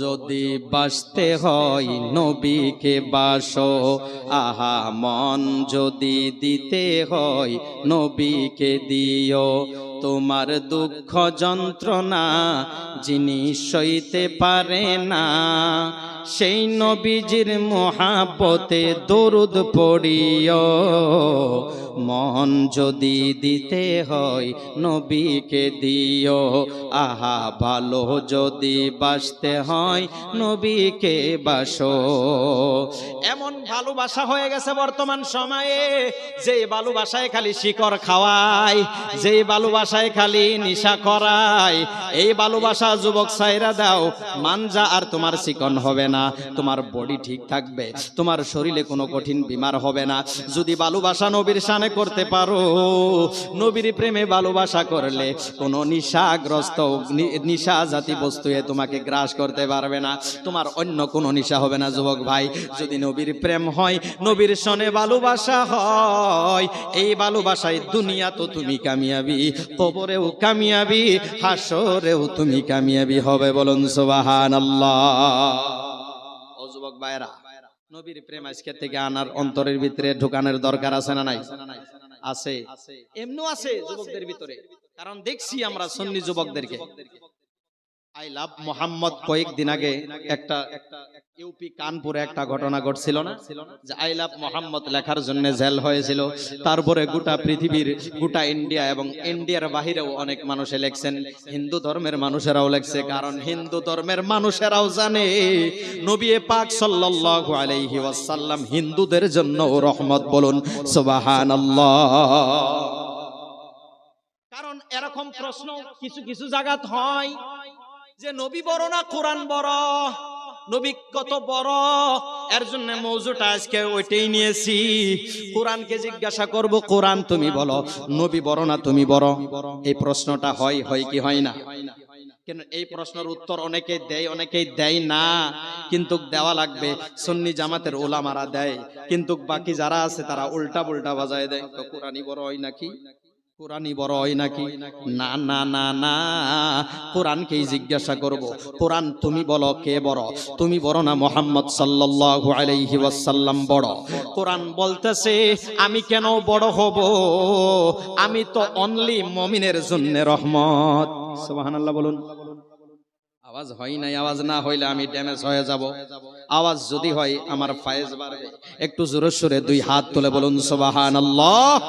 যদি বাসতে হয় নবীকে বাসো, আহা মন যদি দিতে হয় নবীকে দিও। তোমার দুঃখ যন্ত্রণা যিনি সইতে পারে না, সেই নবীজির মহাব্বতে দরুদ পড়িও। মন যদি দিতে হয় নবীকে দিও, আহা ভালো যদি বাসতে হয় নবীকে বাসো। এমন ভালোবাসা হয়ে গেছে বর্তমান সময়ে, যে ভালোবাসায় খালি শিকড় খাওয়ায়, যে ভালোবাসায় খালি নিশা করায়। এই ভালোবাসা যুবক সাইরা দাও, মানজা আর তোমার চিকন হবে না, তোমার বডি ঠিক থাকবে, তোমার শরীরে কোনো কঠিন বিমার হবে না। যদি ভালোবাসা নবীর শানে করতে পারো, নবীর প্রেমে ভালোবাসা করলে কোনো নিশাগ্রস্ত নিশা জাতি বস্তুয়ে তোমাকে গ্রাস করতে পারবে না, তোমার অন্য কোনো নিশা হবে না। যুবক ভাই, যদি নবীর প্রেম হয়, নবীর সনে ভালোবাসা হয়, এই ভালোবাসায় দুনিয়া তো তুমি কামিয়াবি, কবরেও কামিয়াবি, হাসরেও তুমি কামিয়াবি হবে। বলুন সুবহানাল্লাহ। ও যুবক ভাইরা, নবীর প্রেম আজকে থেকে আনার অন্তরের ভিতরে ঢোকানোর দরকার আছে না নাই? আছে, এমনও আছে যুবকদের ভিতরে। কারণ দেখছি আমরা সুন্নি যুবকদেরকে, আই লাভ মোহাম্মদ কয়েকদিন আগে একটা ইউপি কানপুরে একটা ঘটনা ঘটছিল না, যে আই লাভ মোহাম্মদ লেখার জন্য জেল হয়েছিল। তারপরে গোটা পৃথিবীর, গোটা ইন্ডিয়া এবং ইন্ডিয়ার বাহিরেও অনেক মানুষে লেখছেন, হিন্দু ধর্মের মানুষেরাও লেখছে। কারণ হিন্দু ধর্মের মানুষেরাও জানে নবী পাক সাল্লাল্লাহু আলাইহি ওয়াসাল্লাম হিন্দুদের জন্য রহমত। বলুন সুবহানাল্লাহ। কারণ এরকম প্রশ্ন কিছু কিছু জায়গাত হয় যে নবী বড় না কোরআন বড়, নবী কত বড়। এর জন্য মওজুটা আজকে ওইটাই নিয়েছি। কোরআনকে জিজ্ঞাসা করব, কোরআন তুমি বলো, নবী বড় না তুমি বড়? এই প্রশ্নটা হয় কি হয় না? কেন এই প্রশ্নের উত্তর অনেকেই দেয়, অনেকেই দেয় না, কিন্তু দেওয়া লাগবে। সুন্নি জামাতের ওলামারা দেয়, কিন্তু বাকি যারা আছে তারা উল্টা পুল্টা বাজায় দেয়। তো কোরআনই বড় হয় নাকি? কোরআনই বড় হয় নাকি? না না না না, কোরআনকেই জিজ্ঞাসা করব, কোরআন তুমি বলো কে বড়? তুমি বড় না মুহাম্মদ সাল্লাল্লাহু আলাইহি ওয়াসাল্লাম বড়? কোরআন বলতেছে আমি কেন বড় হব, আমি তো অনলি মুমিনের জন্য রহমত। সুবহানাল্লাহ বলুন। আওয়াজ হয় নাই, আওয়াজ না হইলে আমি ড্যামেজ হয়ে যাব। আওয়াজ যদি হয় আমার ফায়েজ বাড়বে। একটু জোরে সোরে দুই হাত তুলে বলুন সুবহানাল্লাহ।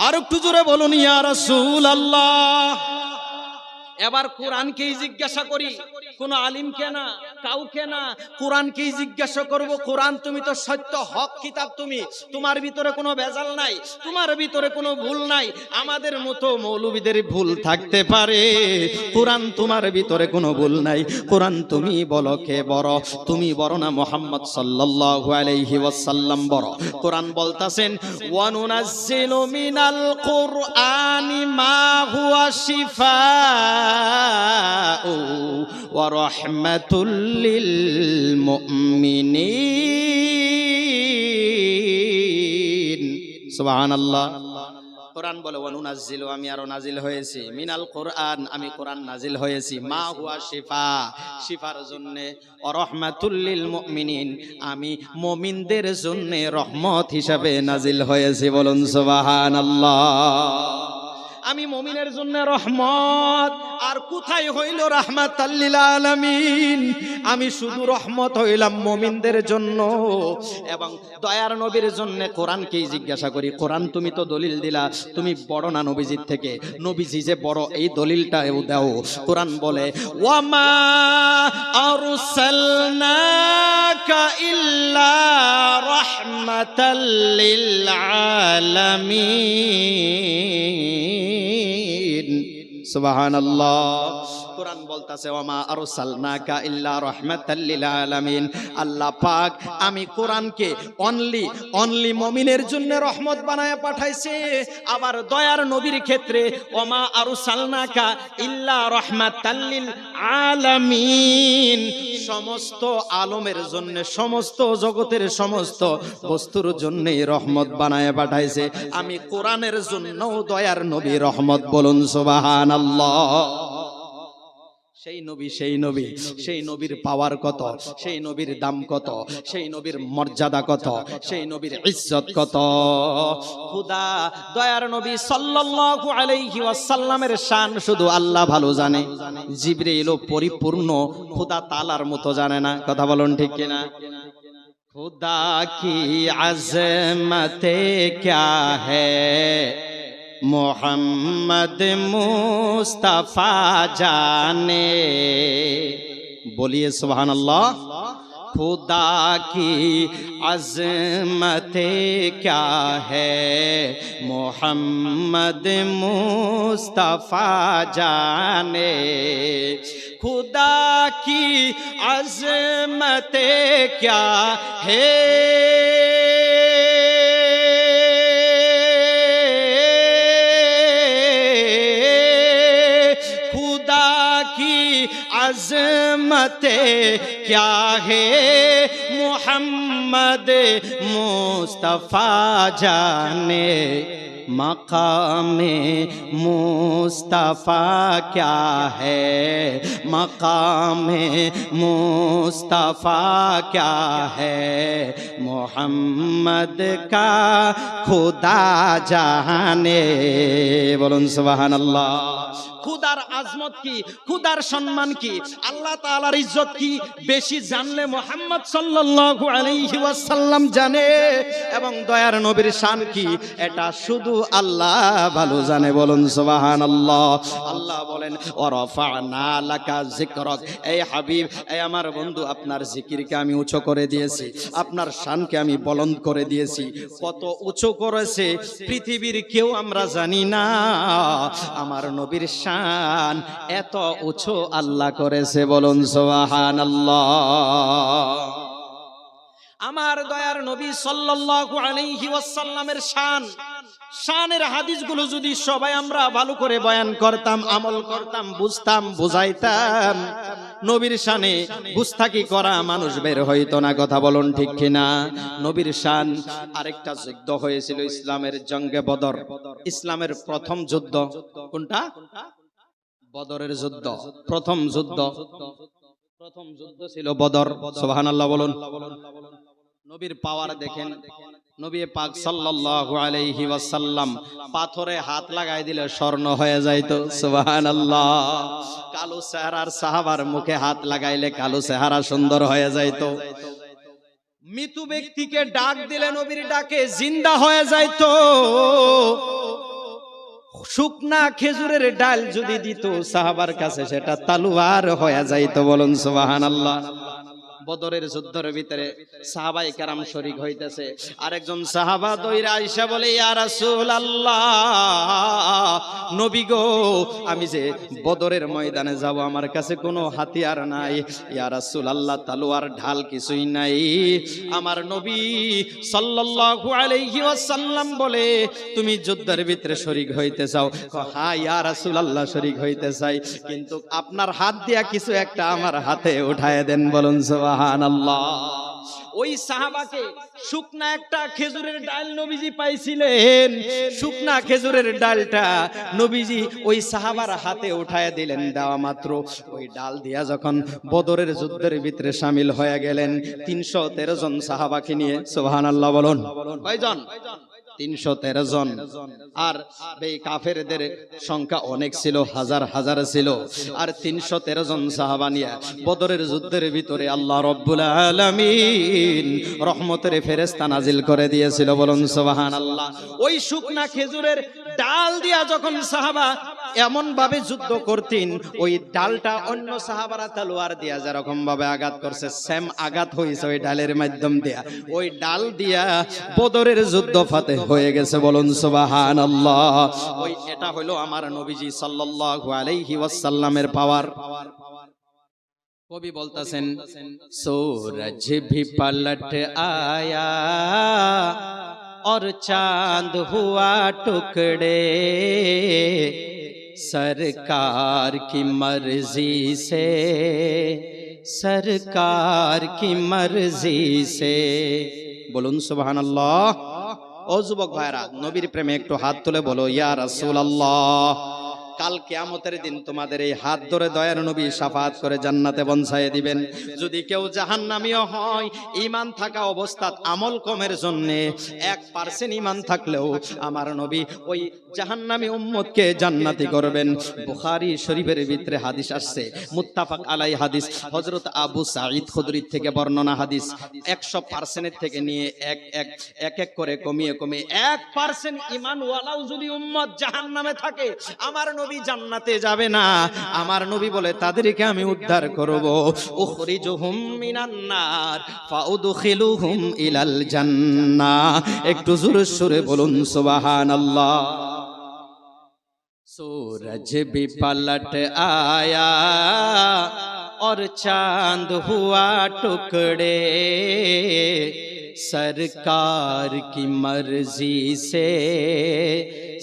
আর একটু জোরে বলুন ইয়া রাসূলুল্লাহ। এবার কোরআনকেই জিজ্ঞাসা করি, কোন আলিমকে না, কাউকে না, কোরআনকেই জিজ্ঞাসা করব। কোরআন তুমি তো সত্য হক কিতাব, তুমি, তোমার ভিতরে কোনো ভেজাল নাই, তোমার ভিতরে কোনো ভুল নাই। আমাদের মতো মৌলবীদের ভুল থাকতে পারে, কোরআন তোমার ভিতরে কোনো ভুল নাই। কোরআন তুমি বলো কে বড়? তুমি বড় না মুহাম্মদ সাল্লাল্লাহু আলাইহি ওয়াসাল্লাম বড়? কোরআন বলতাছেন ওয়া নুনাজ্জিলু মিনাল কুরআনি মা হুয়া শিফা ওয়া রাহমাতুল লিল মুমিনিন। সুবহানাল্লাহ। কোরআন বলে ওয়া নুনাজ্জিলু, আমি আরো নাজিল হয়েছি, মিনাল কোরআন, আমি কোরআন নাজিল হয়েছি, মা হুয়া শিফা, শিফার জন্য, ওয়া রাহমাতুল লিল মুমিনিন, আমি মুমিনদের জন্য রহমত হিসাবে নাজিল হয়েছি। বলুন সুবহানাল্লাহ। আমি মুমিনের জন্য রহমত। আর কোথায় হইল রাহমাতাল লিল আলামিন? আমি শুধু রহমত হইলাম মুমিনদের জন্য এবং দয়ার নবীর জন্য। কোরআনকেই জিজ্ঞাসা করি, কোরআন তুমি তো দলিল দিলা, তুমি বড় না নবীজির থেকে? নবীজি যে বড় এই দলিলটা দাও। কোরআন বলে ওয়ামা আরসালনাকা ইল্লা রাহমাতাল লিল আলামিন। সুবহানাল্লাহ। কোরআন বলতাছে ওয়ামা আরসালনাকা ইল্লা রাহমাতাল লিল আলামিন। আল্লাহ পাক আমি কোরআনকে অনলি মুমিনের জন্য রহমত বানায়া পাঠাইছে। আবার দয়ার নবীর ক্ষেত্রে ওয়ামা আরসালনাকা ইল্লা রাহমাতাল লিল আলামিন, সমস্ত আলমের জন্য, সমস্ত জগতের সমস্ত বস্তুর জন্যই রহমত বানায়া পাঠাইছে। আমি কোরআনের জন্য দয়ার নবী রহমত। বলুন সুবহানাল্লাহ। সেই নবী সেই নবী, সেই নবীর পাওয়ার কত, সেই নবীর দাম কত, সেই নবীর মর্যাদা কত, সেই নবীর ইজ্জত কত। খোদা দয়ার নবী সাল্লাল্লাহু আলাইহি ওয়াসাল্লামের শান শুধু আল্লাহ ভালো জানে, জিবরিলও পরিপূর্ণ খোদা তাআলার মতো জানে না। কথা বলুন ঠিক কিনা? खुदा की अज़मत क्या है, मोहम्मद मुस्तफा जाने। बोलिए सुभान अल्लाह। खुदा की अज़मत क्या है, मोहम्मद मुस्तफा जाने। खुदा की अज़मत क्या है, खुदा की अज़मत क्या है, मोहम्मद मुस्तफा जाने। मकामे मुस्तफा क्या है, मकामे मुस्तफा क्या है, मोहम्मद का खुदा जाने। बोलुन सुभान अल्लाह। খুদার আজমত কি, খুদার সম্মান কি, আল্লাহ তাআলার ইজ্জত কি বেশি জানলে মুহাম্মদ সাল্লাল্লাহু আলাইহি ওয়াসাল্লাম জানে। এবং দয়ার নবীর শান কি এটা শুধু আল্লাহ ভালো জানে। বলুন সুবহানাল্লাহ। আল্লাহ বলেন ওয়ারাফা'না লাকা যিকরাক, এই হাবিব, এই আমার বন্ধু, আপনার জিকিরকে আমি উঁচু করে দিয়েছি, আপনার শানকে আমি বুলন্দ করে দিয়েছি। কত উঁচু করেছে পৃথিবীর কেউ আমরা জানি না। আমার নবীর শান এত উঁচু আল্লাহ করেছে। বলুন সুবহানাল্লাহ। আমার দয়ার নবী সাল্লাল্লাহু আলাইহি ওয়াসাল্লামের শানের হাদিসগুলো যদি সবাই আমরা ভালো করে বয়ান করতাম, আমল করতাম, বুঝতাম, বুঝাইতাম, নবীর শানে গুস্তাকি করা মানুষ বের হইতো না। কথা বলুন ঠিক কিনা? নবীর শান। আরেকটা যুদ্ধ হয়েছিল ইসলামের, জঙ্গে বদর। ইসলামের প্রথম যুদ্ধ কোনটা? বদরের যুদ্ধ। প্রথম যুদ্ধ ছিল বদর। সুবহানাল্লাহ বলুন। নবীর পাওয়ার দেখেন। নবী পাক সাল্লাল্লাহু আলাইহি ওয়াসাল্লাম পাথরে হাত লাগাই দিলে স্বর্ণ হয়ে যাইতো। সুবহানাল্লাহ। কালো চেহারার সাহাবার মুখে হাত লাগাইলে কালো চেহারা সুন্দর হয়ে যাইতো। মৃত্যু ব্যক্তিকে ডাক দিলে নবীর ডাকে জিন্দা হয়ে যাইতো। শুকনা খেজুরের ডাল যদি দিত সাহাবার কাছে সেটা তালুয়ার হয়ে যাইতো। বলুন সুবহানাল্লাহ। বদরের যুদ্ধের ভিতরে সাহাবায়ে কেরাম শরীক হইতেছে। আরেকজন সাহাবা দইরা আয়েশা বলে, ইয়া রাসূলুল্লাহ, নবী গো, আমি যে বদরের ময়দানে যাব, আমার কাছে কোনো হাতিয়ার নাই। ইয়া রাসূলুল্লাহ, তালোয়ার ঢাল কিছুই নাই। আমার নবী সাল্লাল্লাহু আলাইহি ওয়াসাল্লাম বলে, তুমি যুদ্ধের ভিতরে শরীক হইতে চাও? হ্যাঁ ইয়া রাসূলুল্লাহ, শরীক হইতে চাই, কিন্তু আপনার হাত দিয়া কিছু একটা আমার হাতে উঠায় দেন। বলুন সুবহানাল্লাহ। ওই সাহাবাকে শুকনা একটা খেজুরের ডাল নবীজি পাইছিলেন। শুকনা খেজুরের ডালটা নবীজি ওই সাহাবার হাতে উঠায় দিলেন। দেওয়া মাত্র ওই ডাল দিয়া যখন বদরের যুদ্ধের ভিতরে শামিল হয়ে গেলেন 313 জন সাহাবাকে নিয়ে। সুবহানাল্লাহ বলুন। কয়জন? 313 জন। আর এই কাফেরদের সংখ্যা অনেক ছিল, হাজার হাজার ছিল। আর 313 জন সাহাবা নিয়ে বদরের যুদ্ধের ভিতরে আল্লাহ রব্বুল আলামিন রহমতের ফেরেশতা নাজিল করে দিয়েছিল। বলুন সুবহানাল্লাহ। ওই শুকনা খেজুরের ডাল দিয়া যখন সাহাবা এমন ভাবে যুদ্ধ করতেন, ওই ডালটা অন্য সাহাবারা তলোয়ার দিয়া যেরকম ভাবে আঘাত করছে, সেম আঘাত হয়েছে ওই ডালের মাধ্যম দিয়া। ওই ডাল দিয়া বদরের যুদ্ধ ফাতেহ হয়ে গেছে। বলুন সুবহানাল্লাহ। ওই এটা হলো আমার নবীজি সাল্লাল্লাহু আলাইহি ওয়াসাল্লামের পাওয়ার। কবি বলতেছেন, सूरज भी पलट आया और चांद हुआ टुकड़े, सरकार की मर्जी से, सरकार की मर्जी से। বলুন সুবহানাল্লাহ। ও যুবক ভাইরা, নবীর প্রেমে একটু হাত তুলে বলো ইয়া রাসূলুল্লাহ। কাল কিয়ামতের দিন তোমাদের এই হাত ধরে দয়ার নবী শাফাত করে জান্নাতে পৌঁছায় দিবেন। যদি কেউ জাহান্নামীও হয়, ঈমান থাকা অবস্থাত আমল কমের জন্য 1% ঈমান থাকলেও আমার নবী ওই জাহান্নামী উম্মতকে জান্নাতি করবেন। বুখারী শরীফের ভিতরে হাদিস আসছে, মুত্তাফাক আলাই হাদিস, হযরত আবু সাঈদ খুদরি থেকে বর্ণনা হাদিস। 100% থেকে নিয়ে এক করে কমিয়ে 1% ঈমান ওয়ালাও যদি উম্মত জাহান্নামে থাকে, আমার নবী জান্নাতে যাবে না। আমার নবী বলে তাদেরকে আমি উদ্ধার করব। উখরিজুহুম মিনান নার ফাউদখিলুহুম ইলাল জান্নাহ। একটু জোরে সুরে বলুন সুবহানাল্লাহ। सूरज भी पलट आया और चांद हुआ टुकड़े, सरकार की मर्जी से,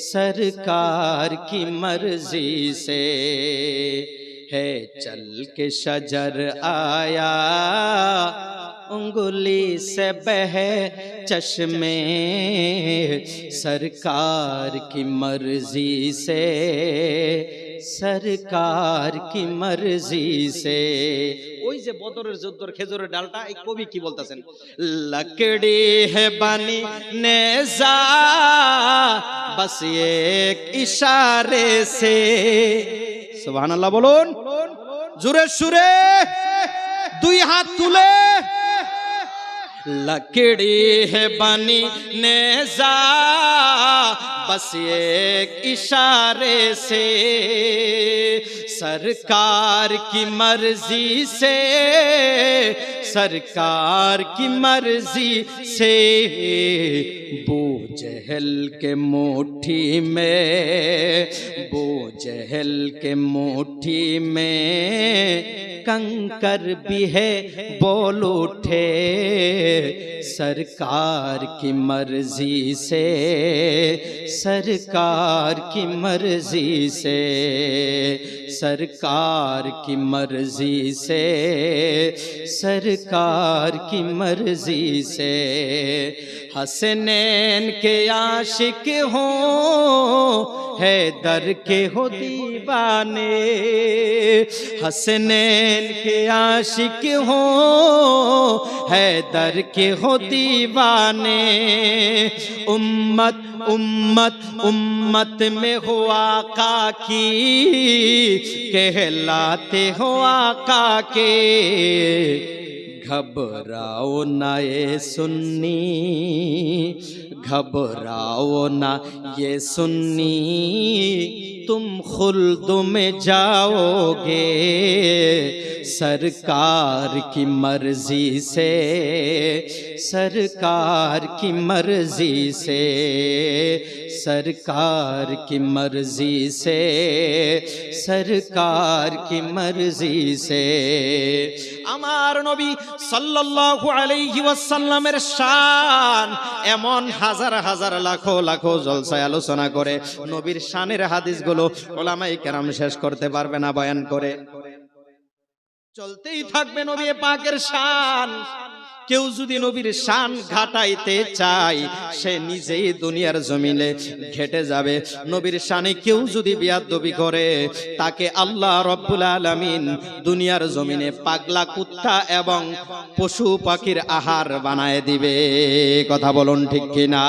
सरकार की मर्जी से है चल के शजर आया, उंगली से बहे चश्मे, सरकार की मर्जी से, सरकार की मर्जी से। ওই যে বদরের যুদ্ধের খেজুরের ডালটা, এই কবি কি বলতেছেন? লকড়ি হে বানি নেজা বস এক ইশারে সে। সুবহানাল্লাহ বলুন জোরে সুরে, দুই হাত তুলে। लकड़ी है बनी नेजा बस एक इशारे से, सरकार की मर्जी से, सरकार की मर्जी से। बू जहल के मुट्ठी में, बू जहल के मुट्ठी में कंकर भी है बोल उठे, सरकार की मर्जी से, सरकार की मर्जी से, सरकार की मर्जी से, सरकार की मर्जी से। हसनैन के आशिक हो, हैदर के हो दीवाने, हसनैन के आशिक हो, हैदर के हो दीवाने। उम्मत उम्मत उम्मत में हो आका की, कहलाते हो आका के। घबराओ ना ये सुन्नी, घबराओ ना ये सुन्नी, तुम खुल्द में जाओगे, सरकार की मर्जी से, सरकार की मर्जी से, सरकार की मर्जी से, सरकार की मर्जी से। আমার নবী সাল্লাল্লাহু আলাইহি ওয়াসাল্লামের শান এমন হাজার হাজার লাখো লাখো জলসায় আলোচনা করে, নবীর শানের হাদিসগুলো উলামায়ে কেরাম শেষ করতে পারবে না বয়ান করে। চলতেই থাকবে নবী পাকের শান। কেউ যদি নবীর শান ঘাটাইতে চায়, সে নিজেই দুনিয়ার জমিনে ঘেটে যাবে। নবীর শানে কেউ যদি বিয়াদবি করে, তাকে আল্লাহ রব্বুল আলামিন দুনিয়ার জমিনে পাগলা কুত্তা এবং পশু পাখির আহার বানায় দিবে। কথা বলুন ঠিক কিনা?